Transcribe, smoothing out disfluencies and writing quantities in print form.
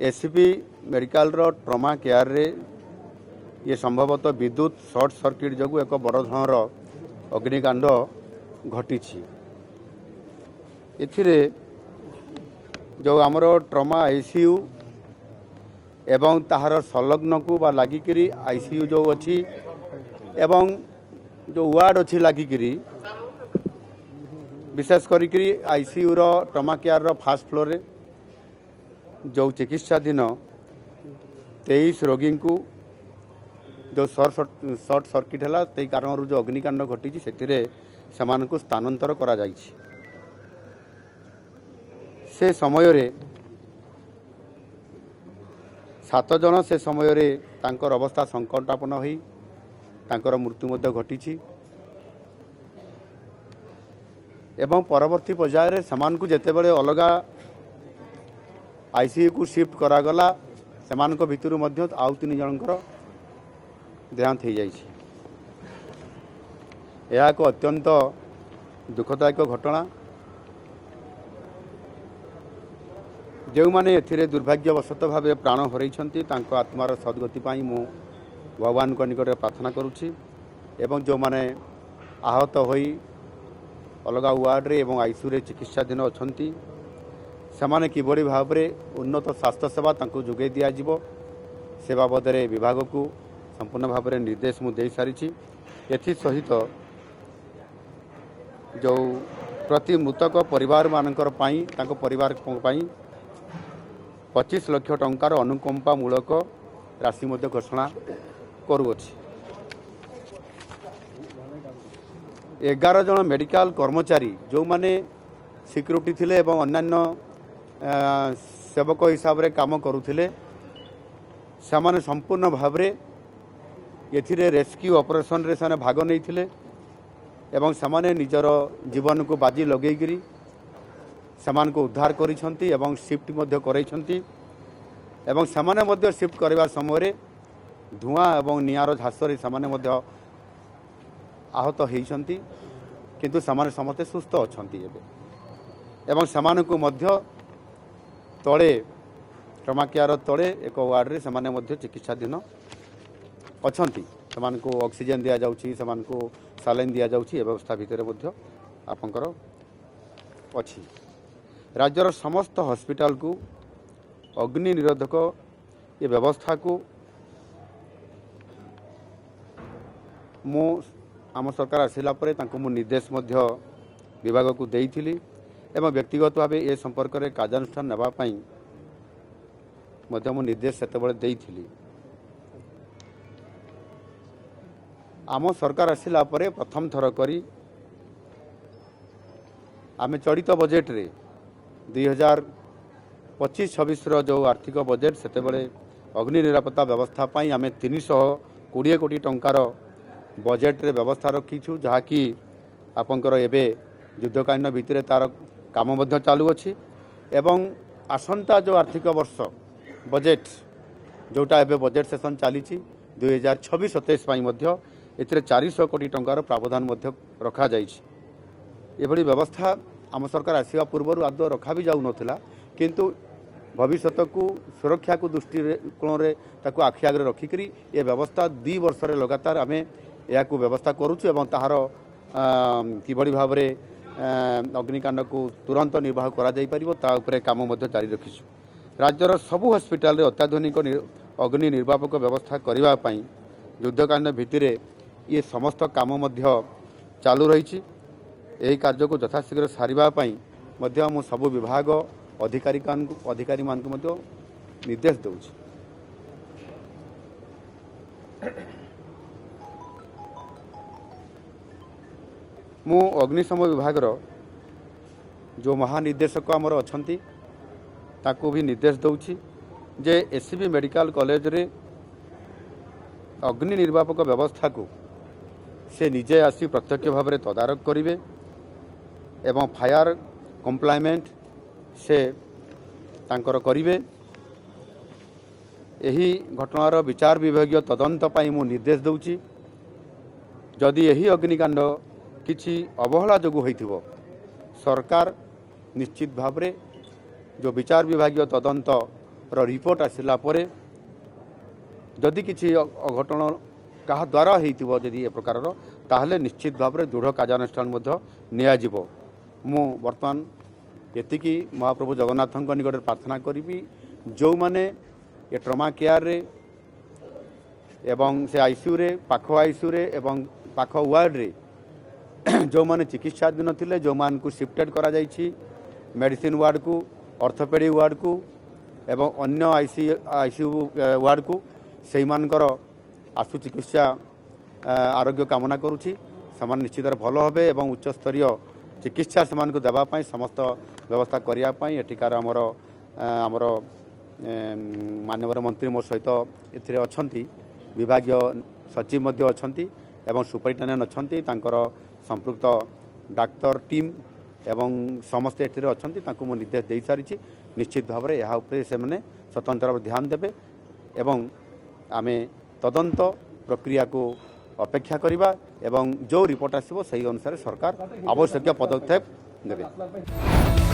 SCP medical trauma care रे ये संभवतः विद्युत सर्ट सर्किट जो एक बड़ धरणर अग्निकांड घटी एथिरे जो आमर ट्रमा आईसीयू एवं ताहार संलग्न को बा लागिकी आईसीयू जो अच्छी एवं जो वार्ड अच्छी लागिकी विशेष करी आईसीयू रो ट्रमा केयर रो फास्ट फ्लोर रे जो चिकित्साधीन 23 रोगी को जो सर्ट सर्किट है ते कारण जो अग्निकांड घटी से स्थानांतर करा जाइछि। से समय रे 7 जन से समय रे तांकर अवस्था संकटापन्न होई तांकर मृत्यु मध्य घटी एवं परवर्ती पर्याय रे समान को जेते बेले अलगा आईसीयू को शिफ्ट करागला सेमान को भितर मध्य आउ 3 जनकर देहांत हो जाइछि। यह एक अत्यंत दुखदायक घटना जो माने एथिरे दुर्भाग्यवशत भाव प्राण हरैछंती तांको आत्मार सद्गति पाई मु भगवान को निकट प्रार्थना करुछि एवं जो माने आहत होई अलगा वार्ड रे एवं आईसीयू रे चिकित्साधीन अछंती सेमाने किभली भाव में उन्नत स्वास्थ्य सेवा तांको जोगे दिया जिवो से बाबद विभाग को संपूर्ण भाव में निर्देश मुझे सारी एथि सहित जो प्रति मृतक परिवार मानकर पाई तांको परिवार पाई 25 लाख टंकार अनुकंपा मूलक राशि मध्य घोषणा करुअछि। 11 जन मेडिकल कर्मचारी जो माने सिक्यूरिटी थिले एवं अन्यान्य सेवक हिसाब रे काम करुथिले सेमाने संपूर्ण भाव रे एथिरे रेस्क्यू ऑपरेशन रे साने भाग नहीं थिले एवं सेमाने निजर जीवन को बाजी लगेगिरी सेमान को उद्धार करिसंती एवं शिफ्ट मध्य करैछंती एवं सेमाने मध्य शिफ्ट करबा समय रे धुआं एवं निआर झास रे सेमाने मध्य आहत होइछंती किंतु सेमाने समस्त सुस्थ अछंती एवं सेमान को मध्य तले ट्रमा केयर तले एक वार्ड रे सेमाने मध्य चिकित्साधीन अछंती सेमान को ऑक्सीजन दिया जाउछि सेमान को सालाइन दिया जाउछि व्यवस्था भितर मध्य आपनकर अछि। राज्यर समस्त हॉस्पिटल को अग्नि निरोधक ये व्यवस्था को मु आम सरकार आसिला परे तांको मु निर्देश मध्य विभाग को देइथिली एवं व्यक्तिगत भाव ए संपर्क में कार्यानुष्ठान नापी मु निर्देश सेतबेले देइथिली। आम सरकार आसिला परे प्रथम थर करी आमे चलित बजेट रे 2025-26 जो आर्थिक बजेट सेतेबेले अग्नि निरापत्ता व्यवस्था पाई आमे 320 कोटी टंकार बजेट रे व्यवस्था रखीछु जहाँकि आपंकर एबे युद्धकालीन भितर तार काम मध्य चालू अछि एवं आसंता जो आर्थिक वर्ष बजेट जोटा एबे बजेट सेशन चली 2026-27 पाई मध्य एथिरे 400 कोटी टंकार प्रावधान मध्य रखा जाइछि। एभली व्यवस्था आम सरकार आसिया पूर्व आदौ रखा भी जाऊ नथिला किंतु भविष्यत को सुरक्षा को दृष्टि कोण ताकू आखि आगे रखिकरी ये व्यवस्था 2 वर्ष रे लगातार आमे या को व्यवस्था करूछु एवं ताहार किभली भाव में अग्निकांड को तुरंत निर्वाह करा जाई परिबो ता उपरे काम मध्य जारी रखिछु। राज्यर सबु हॉस्पिटल रे अत्याधुनिक अग्नि निर्वापक व्यवस्था करिबा पई युद्धकालीन भितिरे ये समस्त काम मध्य चालू रही यही कार्य को यथाशीघ्र सारिबा पई मध्य मु सबु विभाग अधिकारी मान को मध्य निर्देश दउछि। मु अग्निशम विभाग जो महानिर्देशक आमर अछंती ताकू भी निर्देश दउछि जे एससीबी मेडिकल कॉलेज रे अग्नि निर्वापक व्यवस्था को से निजे आसी प्रत्यक्ष भाव में तदारक करिवे एवं फायर कंप्लायमेंट से तांकर करिवे। एही घटनार विचार विभागीय तदंत पाई मु निर्देश दउछि जदि एही अग्निकांड किछि अवहेला जोगु होइथिबो सरकार निश्चित भाव में जो विचार विभागीय तदंत रिपोर्ट आसला परे जदि किसी अघटन क्या द्वारा होइतिबो जदि ए प्रकारर ताहले निश्चित भाव में दृढ़ कार्यानुष्ठान नियाजिबो। मु वर्तमान एतिकी महाप्रभु जगन्नाथ निकट प्रार्थना करी जो माने ये ट्रमा केयर रे एवं से आईसीयू रे पाख आईसीयू रे एवं पाख वार्ड रे जो माने चिकित्साधीन थिले जो मान को शिफ्टेड करा जाइछि मेडिसिन वार्ड को ऑर्थोपेडिक वार्ड को एवं अन्य आईसीयू वार्ड को से मानकर आशु चिकित्सा आरोग्य कामना करुछि समान निश्चित भल हेबे एवं उच्च स्तरीय चिकित्सा से देवाई समस्त व्यवस्था करने एठिकार आमर माननीय मंत्री मो सहित ए अच्छी विभागीय सचिव अच्छा एवं सुपरिटेडेंट अच्छा संपृक्त डाक्तर टीम एवं समस्ते एठी अच्छा मु निर्देश दे सारी निश्चित भाव में यह से स्वतंत्र ध्यान देवे एवं आमे तदंत प्रक्रिया को अपेक्षा करिबा एवं जो रिपोर्ट आसिबो सही अनुसार सरकार आवश्यक पदक्षेप नेबे।